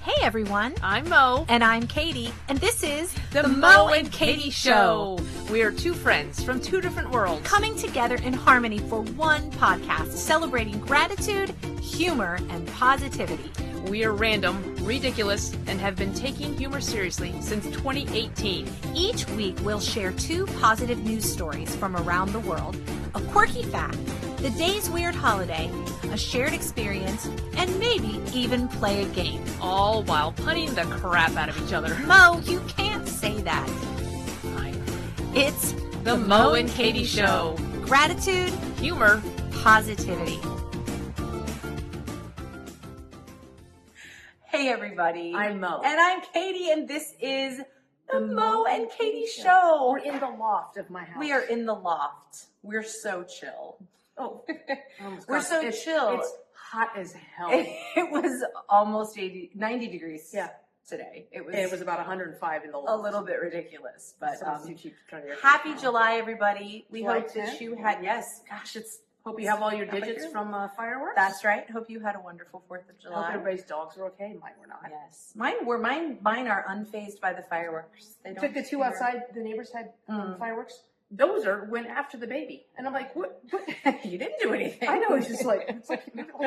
Hey everyone, I'm Mo. and I'm Katie, and this is The Mo and Katie Show. We are two friends from two different worlds coming together in harmony for one podcast celebrating gratitude, humor, and positivity. We are random, ridiculous, and have been taking humor seriously since 2018. Each week we'll share two positive news stories from around the world, a quirky fact, the day's weird holiday, a shared experience, and maybe even play a game. All while punning the crap out of each other. Mo, you can't say that. Fine. It's The Mo and Katie Show. Gratitude, Humor. positivity. Hey everybody. I'm Mo. And I'm Katie, and this is the Mo and Katie Show. We're in the loft of my house. We are in the loft. We're so chill. Oh. We're so chill. It's hot as hell. It was almost 90 degrees today. It was about 105 in the loft. A little bit ridiculous, but happy July. July, everybody. We July hope that 10th? you had, yes, gosh, Hope you have all your digits from fireworks. That's right. Hope you had a wonderful 4th of I July. hope everybody's dogs are okay. Mine were not. Yes. Mine are unfazed by the fireworks. They I don't took the two care. outside, the neighbors had fireworks. Dozer went after the baby. And I'm like, what? You didn't do anything. I know, it's like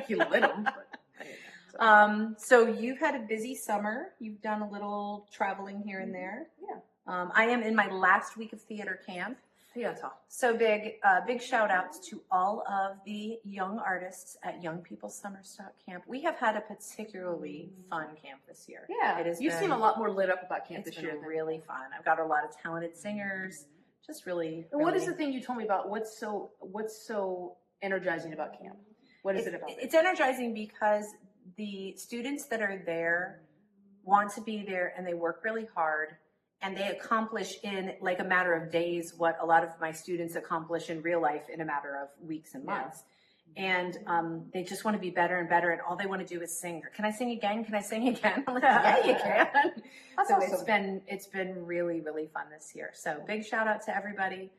you lit them. But anyway, so you've had a busy summer. You've done a little traveling here and there. Yeah. I am in my last week of theater camp. Theater. So big shout outs to all of the young artists at Young People Summer Stock Camp. We have had a particularly fun camp this year. Yeah. You seem a lot more lit up about camp It's this year. been really fun. I've got a lot of talented singers. Just really. And what is the thing you told me about? What's so energizing about camp? What is it about? It's energizing because the students that are there want to be there and they work really hard and they accomplish in like a matter of days what a lot of my students accomplish in real life in a matter of weeks and months. And they just want to be better and better, and all they want to do is sing. Can I sing again? Can I sing again? I'm like, yeah, you can. That's so awesome. it's been really, really fun this year. So big shout out to everybody.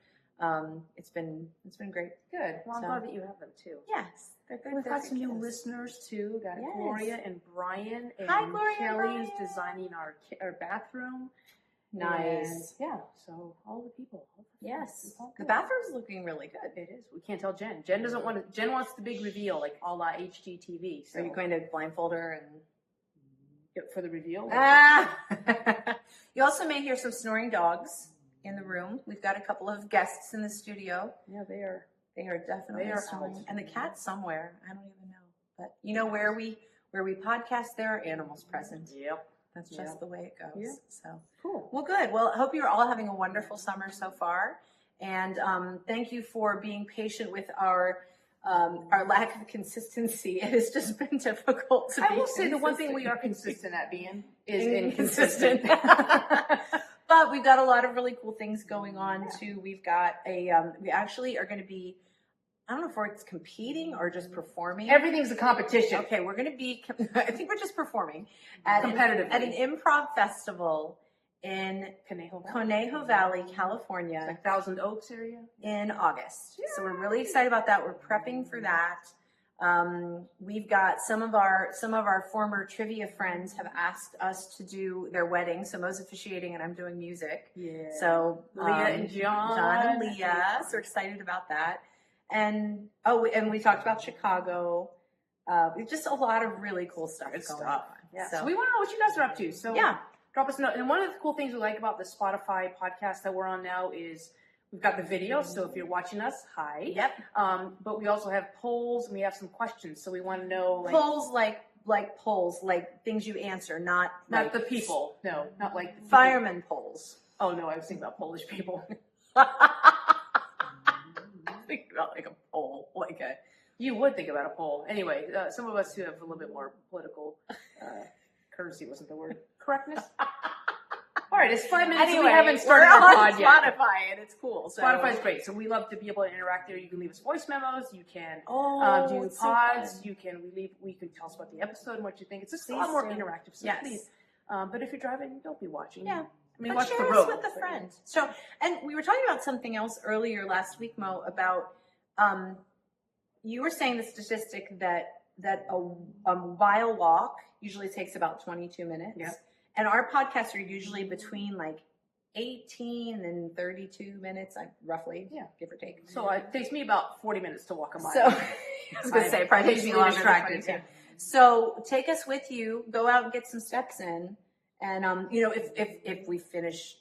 It's been great. Good. Well, I'm glad that you have them too. Yes, they're good. We've They're got some good new kids. listeners too. We've got Yes. Gloria and Brian. And Hi, Gloria and Kelly Brian. is designing our Nice. bathroom. And, yeah. So all the people. Yes, It's all the good. bathroom's looking really good. It is. We can't tell Jen. Jen doesn't want to. Jen wants the big reveal, like a la HGTV. So Are you going to blindfold her and? for the reveal? You also may hear some snoring dogs in the room. We've got a couple of guests in the studio. Yeah, they are. They are definitely They are snoring. owls. And the cat's somewhere. I don't even know. But you know where we podcast, there are animals present. Yep. That's just the way it goes. Yeah. So Cool. well, good. Well, I hope you're all having a wonderful summer so far. And thank you for being patient with our lack of consistency. It has just been difficult to be I will say the one thing we are consistent at being is inconsistent. But we've got a lot of really cool things going on too. We've got we actually are going to be, I don't know if it's competing or just performing. Everything's a competition. Okay, we're going to be, I think we're just performing at Competitively. at an improv festival in Conejo Valley, California, Like Thousand Oaks area. in August. So we're really excited about that. We're prepping for that. We've got some of our former trivia friends have asked us to do their wedding. So Mo's officiating and I'm doing music. Yeah. So Leah and John. John and Leah. So we're excited about that. And we talked about Chicago. Just a lot of really cool stuff going on. Yeah. So So we want to know what you guys are up to. So yeah. drop us a note. And one of the cool things we like about the Spotify podcast that we're on now is we've got the video. So if you're watching us, hi. Yep. But we also have polls and we have some questions. So we want to know Polls polls, like things you answer, not like the people. No, not like the people. fireman polls. Oh no, I was thinking about Polish people. Think about like a poll, like a. You would think about a poll. Anyway, some of us who have a little bit more political courtesy wasn't the word. Correctness? All right, it's 5 minutes and we haven't started we're our on pod yet. Spotify and it's cool. So. Spotify's great. So we love to be able to interact there. You can leave us voice memos. You can do it's so pods. fun. You can we can tell us about the episode and what you think. It's just a Please lot more do. interactive. So Yes. please. But if you're driving, don't be watching. Yeah. I mean, But watch share the us road. with a friend. So, and we were talking about something else earlier last week, Mo, about you were saying the statistic that that a mile walk usually takes about 22 minutes. Yeah. And our podcasts are usually between like 18 and 32 minutes, roughly, give or take. So it takes me about 40 minutes to walk a mile. So I was going to say, probably takes me longer distracted. than 22. So take us with you, go out and get some steps in. And, if we finish,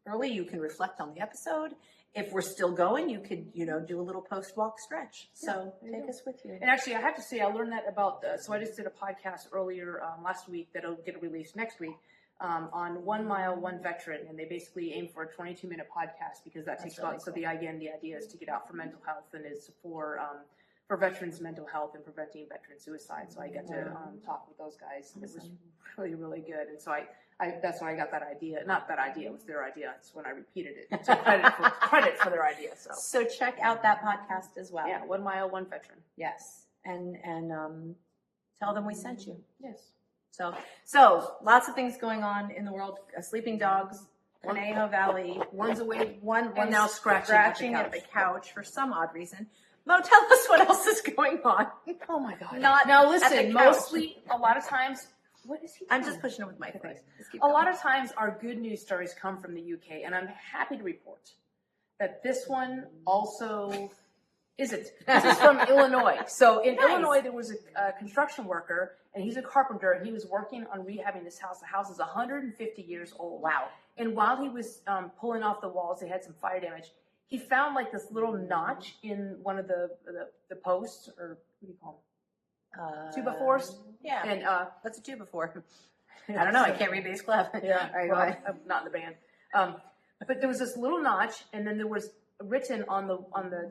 early, you can reflect on the episode. If we're still going, you could, do a little post-walk stretch. So take us with you. And actually, I have to say, I learned that about, so I just did a podcast earlier last week that'll get released next week on 1 mile, 1 veteran. And they basically aim for a 22-minute podcast because that takes about, so the idea is to get out for mental health and is for veterans' mental health and preventing veteran suicide. So I got to talk with those guys. It was really, really good. And so I that's when I got that idea. Not that idea, it was their idea. It's when I repeated it. So credit for their idea. So check out that podcast as well. Yeah, 1 mile, 1 veteran. Yes. And tell them we sent you. Yes. So lots of things going on in the world. Sleeping dogs, Conejo Valley. One's awake. One now scratching at the couch for some odd reason. Mo, tell us what else is going on. Oh my God. Now listen, mostly, a lot of times, what is he doing? I'm just pushing it with my face. A lot of times our good news stories come from the UK, and I'm happy to report that this one also isn't. This is from Illinois. So in Illinois, there was a construction worker, and he's a carpenter, and he was working on rehabbing this house. The house is 150 years old. Wow. And while he was pulling off the walls, they had some fire damage. He found like this little notch in one of the posts, or what do you call them? 2x4s? Yeah. And what's a 2x4? I don't know. I can't read bass clef. Yeah. All right, well, go ahead. I'm not in the band. But there was this little notch, and then there was written on the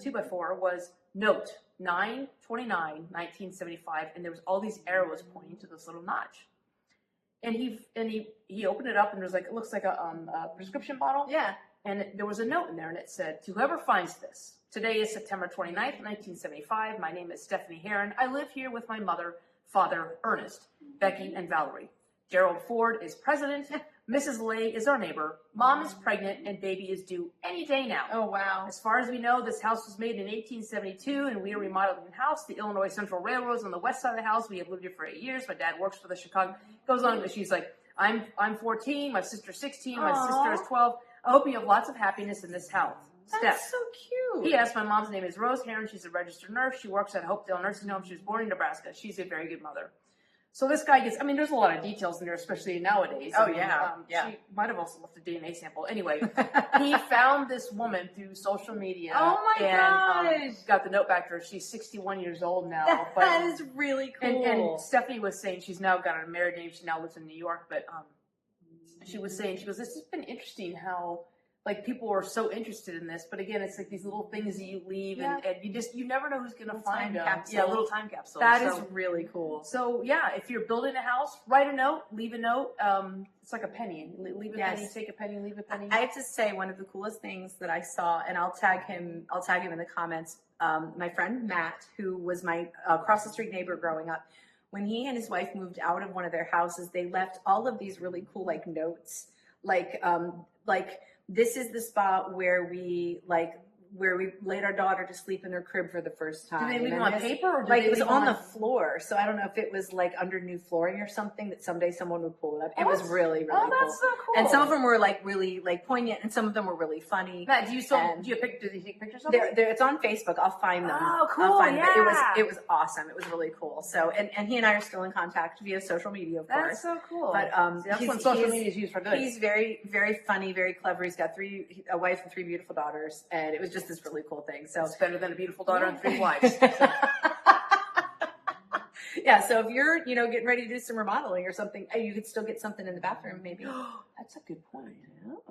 2x4 was note 9/29/1975, and there was all these arrows pointing to this little notch. And he opened it up, and there was like, it looks like a prescription bottle. Yeah. And there was a note in there, and it said, "To whoever finds this, today is September 29th, 1975. My name is Stephanie Heron. I live here with my mother, father, Ernest, Becky, and Valerie. Gerald Ford is president. Mrs. Lay is our neighbor. Mom is pregnant, and baby is due any day now. Oh, wow. As far as we know, this house was made in 1872, and we are remodeling the house. The Illinois Central Railroad is on the west side of the house. We have lived here for 8 years. My dad works for the Chicago." Goes on, and she's like, I'm 14. My sister's 16. My sister is 12. I hope you have lots of happiness in this house. That's so cute. P.S. My mom's name is Rose Heron. She's a registered nurse. She works at Hopedale Nursing Home. She was born in Nebraska. She's a very good mother. So this guy gets, there's a lot of details in there, especially nowadays. Yeah. She might have also left a DNA sample. Anyway, he found this woman through social media. Oh my gosh. Got the note back to her. She's 61 years old now. That is really cool. And Stephanie was saying she's now got a married name. She now lives in New York. But she was saying, this has been interesting how, like, people are so interested in this, but again, it's like these little things that you leave, and you never know who's going to find them. Yeah, little time capsule. That is really cool. So yeah, if you're building a house, write a note, leave a note. It's like a penny. Leave a penny, take a penny, leave a penny. I have to say, one of the coolest things that I saw, and I'll tag him in the comments. My friend Matt, who was my across the street neighbor growing up, when he and his wife moved out of one of their houses, they left all of these really cool notes, like this is the spot where we laid our daughter to sleep in her crib for the first time. Did they leave them on paper, or did it was on the floor? So I don't know if it was like under new flooring or something that someday someone would pull it up. It was really, really cool. Oh, that's so cool. And some of them were really poignant, and some of them were really funny. Matt, do you take pictures of it? It's on Facebook. I'll find them. Oh, cool! I'll find them. It was awesome. It was really cool. So and he and I are still in contact via social media, of course. That's so cool. But that's when social media is used for good. He's very, very funny, very clever. He's got a wife and 3 beautiful daughters, and it was just this really cool thing. So it's better than a beautiful daughter and 3 wives. So. Yeah, so if you're, getting ready to do some remodeling or something, you could still get something in the bathroom, maybe. That's a good point.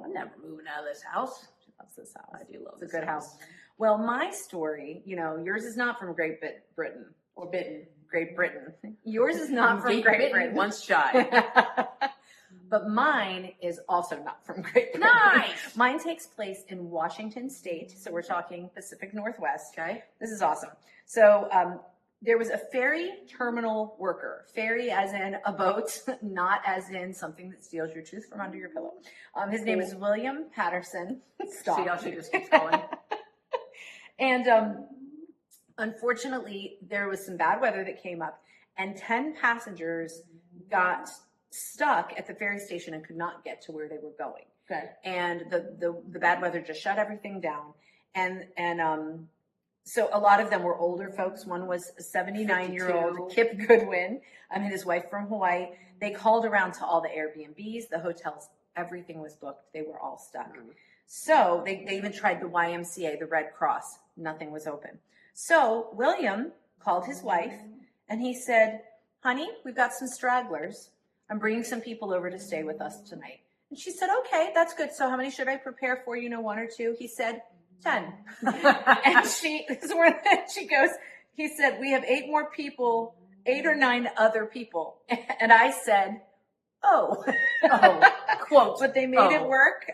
I'm never moving out of this house. She loves this house. I do love It's a good house. Well, my story, yours is not from Great Britain. Or Bitten. Great Britain. Yours is not from Great Britain. Once shy. But mine is also not from Great Britain. Nice! Mine takes place in Washington State, so we're talking Pacific Northwest. Okay. This is awesome. So there was a ferry terminal worker. Ferry as in a boat, not as in something that steals your tooth from under your pillow. His name is William Patterson. Stop. See how she just keeps going. And unfortunately, there was some bad weather that came up, and 10 passengers got stuck at the ferry station and could not get to where they were going. Okay. And the bad weather just shut everything down. And so a lot of them were older folks. One was a 79-year-old Kip Goodwin, his wife from Hawaii. They called around to all the Airbnbs, the hotels, everything was booked. They were all stuck. So they even tried the YMCA, the Red Cross. Nothing was open. So William called his wife and he said, honey, we've got some stragglers. I'm bringing some people over to stay with us tonight. And she said, okay, that's good. So how many should I prepare for? 1 or 2? He said, 10. And she goes, he said, we have 8 more people, 8 or 9 other people. And I said, oh, quote, but they made it work.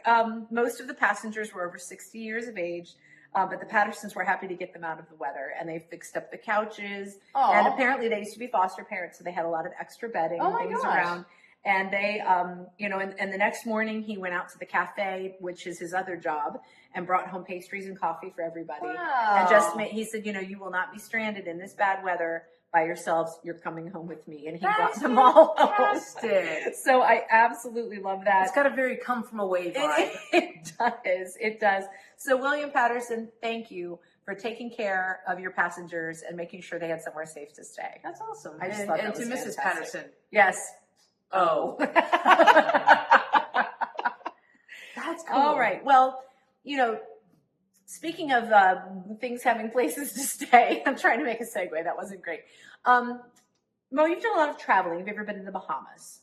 Most of the passengers were over 60 years of age. But the Pattersons were happy to get them out of the weather, and they fixed up the couches. And apparently they used to be foster parents, so they had a lot of extra bedding and things around. And they, and the next morning he went out to the cafe, which is his other job, and brought home pastries and coffee for everybody. And he said, you will not be stranded in this bad weather by yourselves. You're coming home with me. And he brought them all home. So I absolutely love that. It's got a very come from away vibe. It does. So William Patterson, thank you for taking care of your passengers and making sure they had somewhere safe to stay. That's awesome. I just thought and that was to Mrs. fantastic. Patterson. Yes. Oh. That's cool. All right. Well, speaking of things having places to stay, I'm trying to make a segue. That wasn't great. Mo, you've done a lot of traveling. Have you ever been to the Bahamas?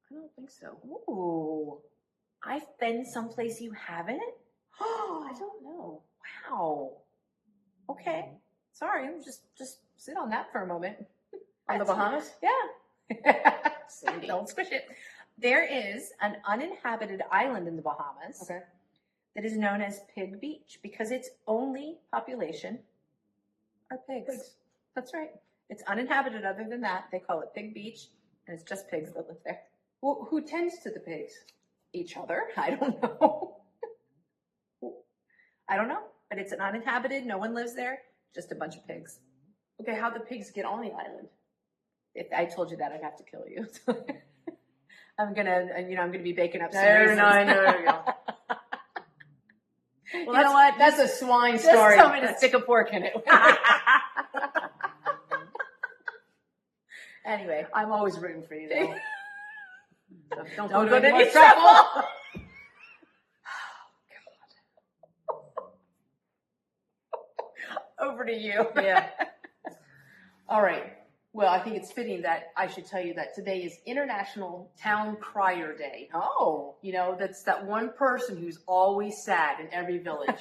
I don't think so. Ooh. I've been someplace you haven't? I don't know. Wow. Okay. Sorry. Just sit on that for a moment. On the Bahamas? Yeah. Sandy. Don't squish it. There is an uninhabited island in the Bahamas that is known as Pig Beach because its only population are pigs. That's right. It's uninhabited other than that. They call it Pig Beach, and it's just pigs that live there. Well, who tends to the pigs? Each other? I don't know. I don't know. But it's an uninhabited, no one lives there, just a bunch of pigs. Okay, how'd the pigs get on the island? If I told you that, I'd have to kill you. I'm gonna be baking up some There reasons. you go. Well, You know what? That's a swine Just story. tell me to stick a fork in it. Anyway, I'm always rooting for you, though. So don't go go to any any more trouble. trouble. Over to you. Yeah. All right. Well, I think it's fitting that I should tell you that today is International Town Crier Day. Oh. That's that one person who's always sad in every village.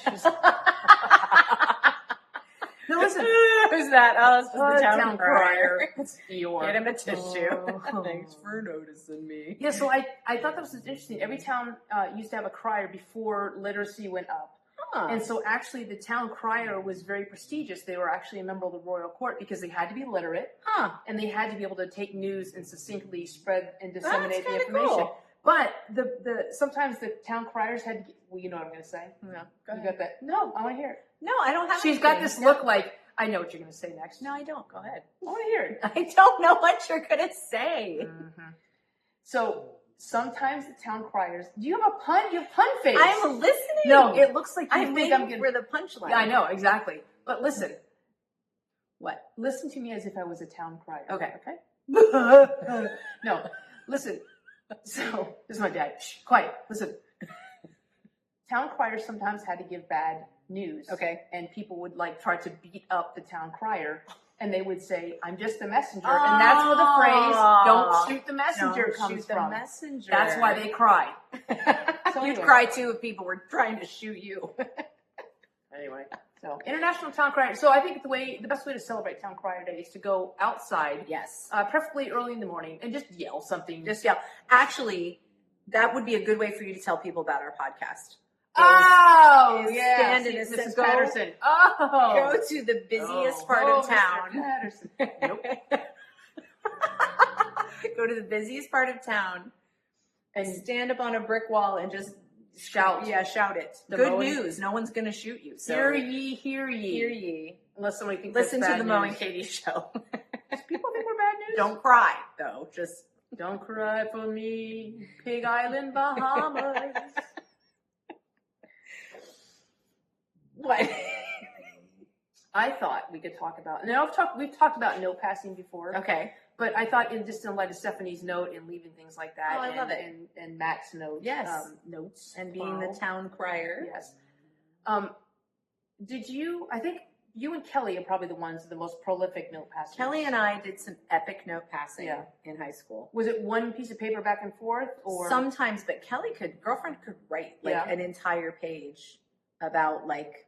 Now listen. Who's that? Oh, this was the town crier. It's Eeyore. Get him a tissue. Oh. Thanks for noticing me. Yeah, so I thought that was interesting. Every town used to have a crier before literacy went up. Huh. And so actually the town crier was very prestigious. They were actually a member of the royal court because they had to be literate. And they had to be able to take news and succinctly spread and disseminate the information. Cool. But sometimes the town criers had to get, well, you know what I'm going to say? No, go You ahead. got that? No, I want to hear it. No, I don't have She's anything. got this look like, I know what you're going to say next. No, I don't. Go ahead. I want to hear it. I don't know what you're going to say. Mm-hmm. So sometimes the town criers, do you have a pun? You have pun face. I'm listening. No, it looks like you I'm think waiting I'm going for the punchline. Yeah, I know, exactly. But listen. What? Listen to me as if I was a town crier. Okay. Okay? No, listen. So, this is my dad. Shh, quiet. Listen. Town criers sometimes had to give bad news. Okay. And people would try to beat up the town crier. And they would say, I'm just a messenger. And that's where the phrase, don't shoot the messenger comes from. Messenger. That's why they cry. So You'd anyway. cry too if people were trying to shoot you. Anyway, so International Town Crier. So I think the best way to celebrate Town Crier Day is to go outside, Yes. preferably early in the morning, and just yell something. Just yell. Actually, that would be a good way for you to tell people about our podcast. Oh, yeah. stand See, in Mrs. Mrs. Patterson. Go to the busiest part of Mr. town. Patterson. Nope. Go to the busiest part of town and stand up on a brick wall and just Shout. Yeah, shout it. The Good mowing. news. No one's going to shoot you. So Hear ye, hear ye. Hear ye. Unless somebody thinks Listen that's to the bad Mo news. and Katie show. People think we're bad news. Don't cry, though. Just Don't cry for me, Pig Island, Bahamas. what? I thought we could talk about. Now we've talked about note passing before. Okay. But I thought, in light of Stephanie's note and leaving things like that, Oh, I love it. And Matt's note, Yes. Notes, And being the town crier. Yes. Did you? I think you and Kelly are probably the most prolific note passers. Kelly and I did some epic note passing Yeah. in high school. Was it one piece of paper back and forth, or Sometimes, but girlfriend could write like Yeah. an entire page about like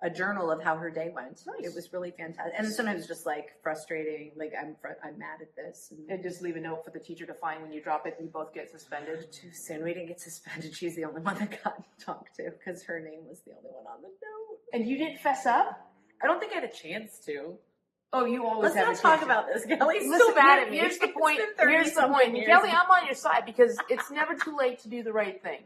a journal of how her day went. Nice. It was really fantastic. And sometimes just like frustrating, like I'm mad at this. and just leave a note for the teacher to find when you drop it and you both get suspended? Too soon. We didn't get suspended. She's the only one that got talked to because her name was the only one on the note. And you didn't fess up? I don't think I had a chance to. Oh, you always Let's have not a talk chance. about this. Kelly's Listen, so mad at me. Here's the point. It's been Here's the 30-something point. years. Kelly, I'm on your side because it's never too late to do the right thing.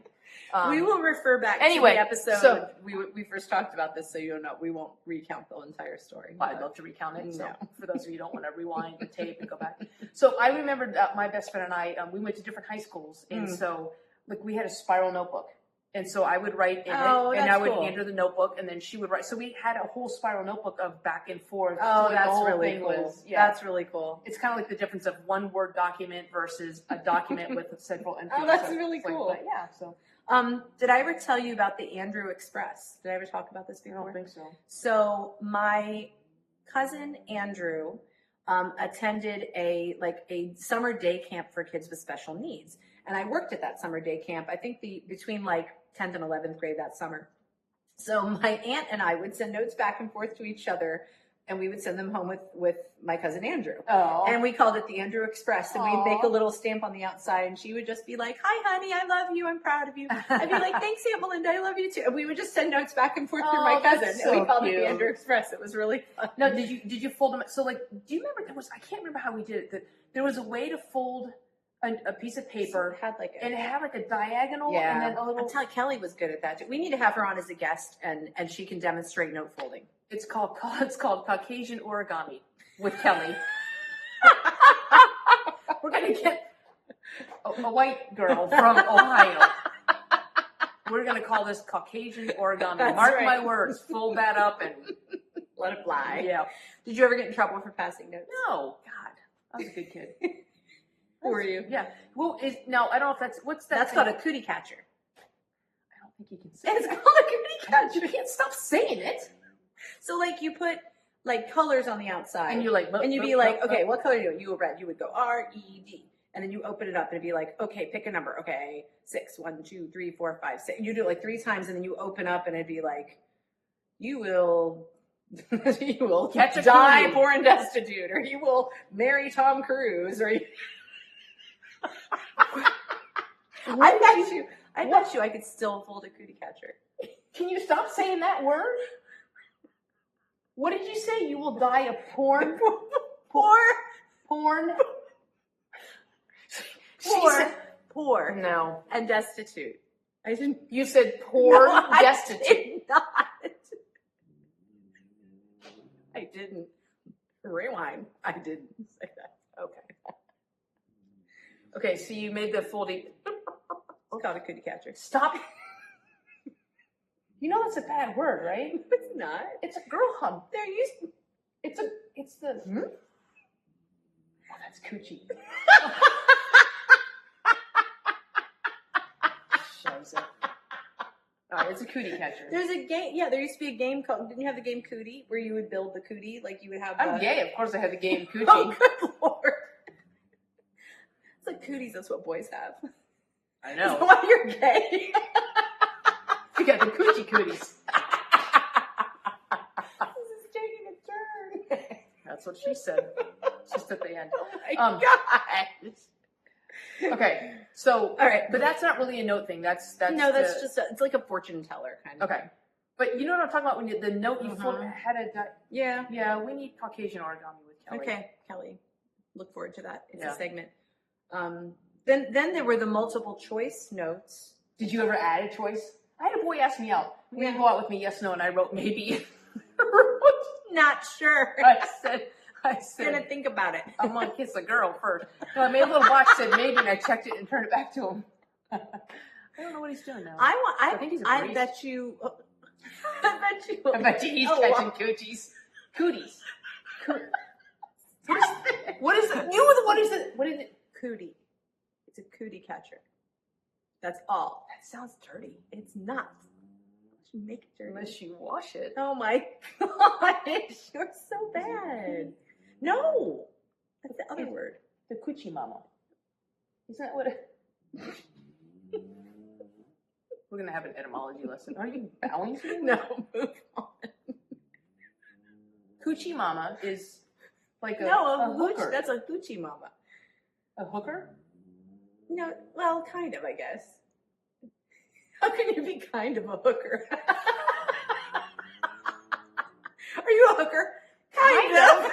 We will refer back anyway, to the episode so- we first talked about this, so you know we won't recount the entire story. I'd love to recount it. So No. for those of you who don't want to rewind the tape and go back. So I remembered my best friend and I, we went to different high schools. And so like we had a spiral notebook. And so I would write in it and I would cool. hand her the notebook and then she would write. So we had a whole spiral notebook of back and forth. Oh, So the that's whole really thing cool. was- yeah. That's really cool. It's kind of like the difference of one Word document versus a document with several entries. Oh, that's So really it's like, cool. but yeah, so Did I ever tell you about the Andrew Express? Did I ever talk about this I before? don't think so. So my cousin Andrew attended a summer day camp for kids with special needs, and I worked at that summer day camp. I think between like 10th and 11th grade that summer. So my aunt and I would send notes back and forth to each other, and we would send them home with my cousin Andrew. Oh. And we called it the Andrew Express, and we'd make Aw. a little stamp on the outside, and she would just be like, "Hi, honey, I love you. I'm proud of you." I'd be like, "Thanks, Aunt Melinda. I love you too." And we would just send notes back and forth through my Oh, cousin, that's and we so called it cute. the Andrew Express. It was really fun. No, did you fold them? So like, do you remember I can't remember how we did it. That there was a way to fold a piece of paper It had like and it had like a diagonal and then a little. I'm telling Kelly was good at that. We need to have her on as a guest, and she can demonstrate note folding. It's called Caucasian origami with Kelly. We're gonna get a white girl from Ohio. We're gonna call this Caucasian origami. That's Mark right. my words. Fold that up and Let it fly. yeah. Did you ever get in trouble for passing notes? No, God, I was a good kid. Who were you? Yeah. Well, no, I don't know if that's what's that. That's thing? called a cootie catcher. I don't think you can say It's that. called a cootie catcher. You can't stop saying it. So like you put like colors on the outside, And you're like, and you'd be like, okay, what color do you want? You were red. You would go RED, and then you open it up and it'd be like, okay, pick a number. Okay, 6, 1, 2, 3, 4, 5, 6. You do it like 3 times, and then you open up and it'd be like, you will Catch a die cootie. poor and destitute, or you will marry Tom Cruise, or you. I bet you I could still fold a cootie catcher. Can you stop saying that word? What did you say? You will die of porn? Porn? Poor No. and destitute. I didn't. You said poor, No, I destitute. did not. I didn't. Rewind. I didn't say that. Okay. Okay, so you made the folding. It's called a cootie catcher. Stop. You know that's a bad word, right? It's not. It's a girl hug. They're used. It's the. Oh, that's coochie. Shows it. All right, it's a cootie catcher. There's a game. Yeah, there used to be a game called. Didn't you have the game Cootie, where you would build the cootie? Like you would have. I'm gay. Of course, I had the game coochie. Oh, good lord! It's like cooties. That's what boys have. I That's know. why you're gay. You got the coochie cooties. This is taking a turn. That's what she said. Just at the end. Oh my god. Okay, so All right, but that's not really a note thing. That's no, that's the- just it's like a fortune teller kind of. okay. But you know what I'm talking about when the note you Mhm. had a Yeah. yeah. We need Caucasian origami with Kelly. Okay, Kelly. Look forward to that. It's Yeah. a segment. Then there were the multiple choice notes. Did you ever add a choice? I had a boy ask me out. Will you go out with me? Yes, no, and I wrote maybe. not sure. I I'm said, gonna think about it. I'm gonna kiss a girl first. No, I made a little box, said maybe, and I checked it and turned it back to him. I don't know what he's doing now. I think he's a I priest. bet you. I bet you. I bet you he's Oh, catching wow. cooties. Cooties. What is it? What is it? What is it? Cootie. It's a cootie catcher. That's all. That sounds dirty. It's not. You make it dirty. Unless you wash it. Oh my gosh, you're so bad. No, that's the other word. The coochie mama. Isn't that what it... We're going to have an etymology lesson. Are you bowing to me? No, move on. Coochie mama is like a hooker. hooker. That's a hoochie mama. A hooker? No, well, kind of, I guess. How can you be kind of a hooker? Are you a hooker? Kind of.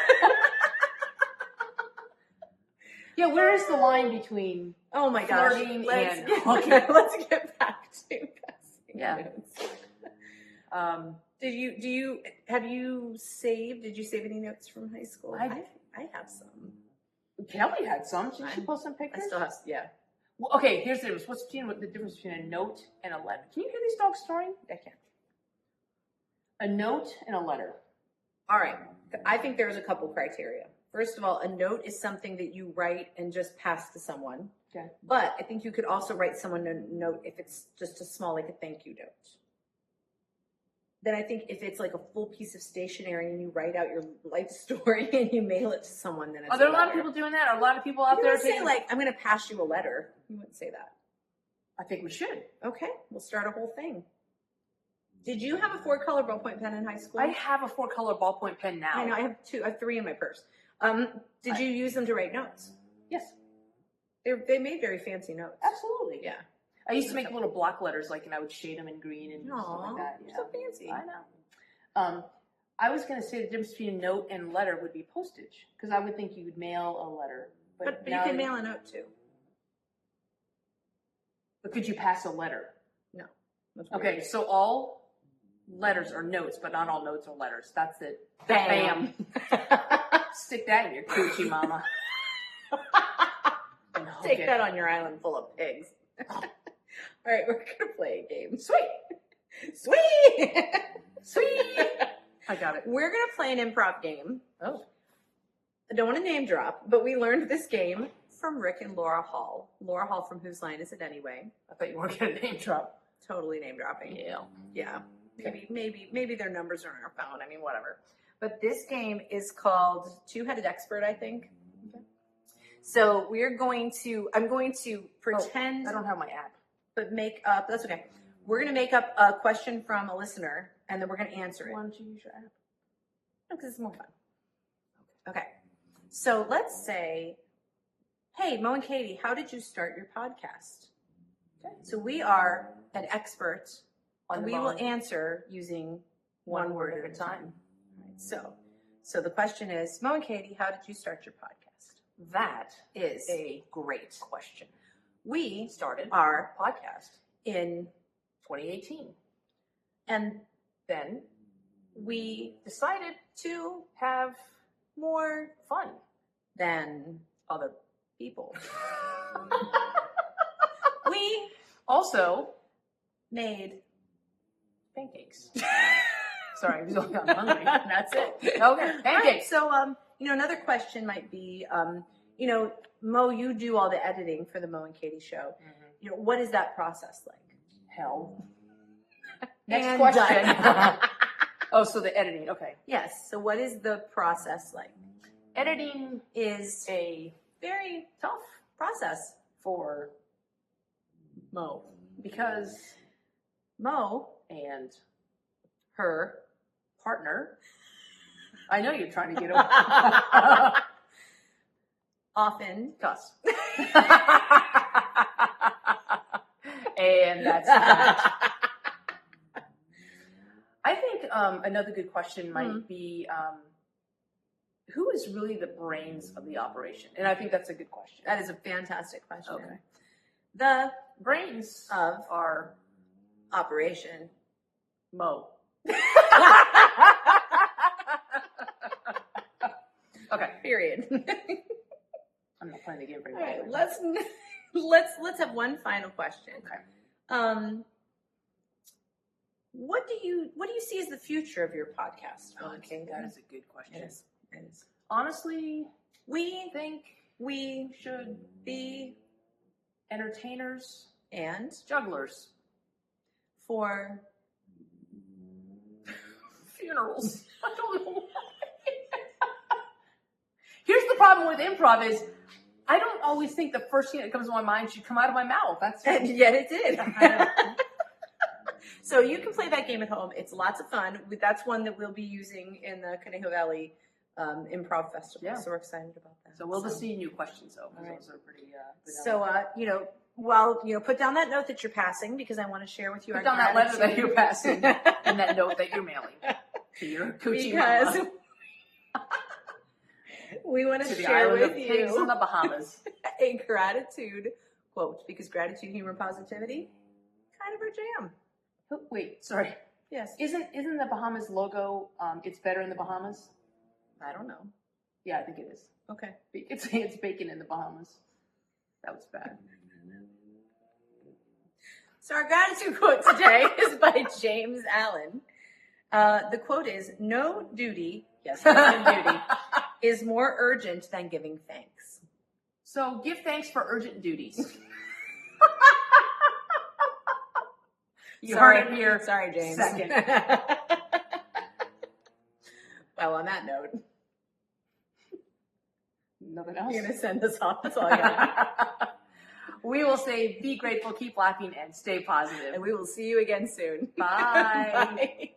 Yeah, where is the line between Oh my gosh. flirting Let's and get, hooking? let's get back to passing Yeah. notes. Have you saved? Did you save any notes from high school? I have some. Kelly had some. Did she post some I pictures? still have, yeah. Well, okay, here's the difference. What's the difference between a note and a letter? Can you hear this dog snoring? I can. A note and a letter. All right. I think there's a couple criteria. First of all, a note is something that you write and just pass to someone. Okay. But I think you could also write someone a note if it's just a small, like a thank you note. Then I think if it's like a full piece of stationery and you write out your life story and you mail it to someone, then it's Are there a lot of letter. people doing that? Are a lot of people out You there wouldn't say taking... like, I'm going to pass you a letter. You wouldn't say that. I think we should. Okay, we'll start a whole thing. Did you have a 4-color ballpoint pen in high school? I have a 4-color ballpoint pen now. I know, I have 3 in my purse. Did you use them to write notes? Yes. They made very fancy notes. Absolutely. Yeah. I used to make little block letters, and I would shade them in green and stuff Aw, like that. Yeah. so fancy. I know. I was going to say the difference between a note and letter would be postage, because I would think you would mail a letter. But you now can mail a note too. But could you pass a letter? No. That's weird. Okay, so all letters are notes, but not all notes are letters. That's it. Bam. Stick that in your coochie, mama. And hook Take it. that on your island full of pigs. All right, we're going to play a game. Sweet. Sweet. Sweet. I got it. We're going to play an improv game. Oh. I don't want to name drop, but we learned this game from Rick and Laura Hall. Laura Hall from Whose Line Is It Anyway? I thought you weren't going to name drop. Totally name dropping. Yeah. Yeah. Maybe their numbers are on our phone. I mean, whatever. But this game is called Two-Headed Expert, I think. Okay. So I'm going to pretend, I don't have my app. but make up, that's okay. We're going to make up a question from a listener, and then we're going to answer it. Why don't you use your app? No, because it's more fun. Okay. So let's say, hey, Mo and Katie, how did you start your podcast? Okay. So we are an expert, On and the we will phone. answer using one word at a time. So the question is, Mo and Katie, how did you start your podcast? That Is a great question. we Started are podcast in, 2018. and Then we decided to have more fun. than other people. We Also, made pancakes. Sorry, I'm hungry. that's it. Okay, All right, pancakes. so another question might be, Mo, you do all the editing for the Mo and Katie show. Mhm. What is that process like? Hell. Next And question. done. Oh, so the editing. Okay. Yes. So what is the process like? Editing Is a very tough process. for Mo. because Mo, and her, partner. I know you're trying to get over. often Cuss. And that's that. I think another good question might be who is really the brains of the operation? And I think that's a good question. That is a fantastic question. Okay. The Brains of are operation. Mo. Okay. Period. I'm not playing the game very All well. right, let's have one final question. Okay. What do you see as the future of your podcast? Okay, that is a good question. It is. Honestly, We think we should be entertainers, and jugglers, for funerals. I don't know. Here's the problem with improv is I don't always think the first thing that comes to my mind should come out of my mouth. That's and yet it did. So you can play that game at home. It's lots of fun. That's one that we'll be using in the Conejo Valley Improv Festival. Yeah. So we're excited about that. so we'll just see new questions though, because All right. those are pretty. So, put down that note that you're passing because I want to share with you put our down that letter that gratitude. you're passing and that note that you're mailing to your coochie Because mama, we want to to the share island with of pigs in you the Bahamas. a gratitude quote because gratitude, humor, positivity, kind of our jam. Oh, wait, sorry. Yes. Isn't the Bahamas logo? It's better in the Bahamas. I don't know. Yeah, I think it is. Okay. It's bacon in the Bahamas. That was bad. So our gratitude quote today is by James Allen. The quote is, "No duty, yes, duty, is more urgent than giving thanks." So give thanks for urgent duties. You Sorry, heard it here. Sorry, James. Second. Well, on that note, Nothing else. you're going to send us off. That's all I got. We will say be grateful, keep laughing, and stay positive. And we will see you again soon. Bye. Bye.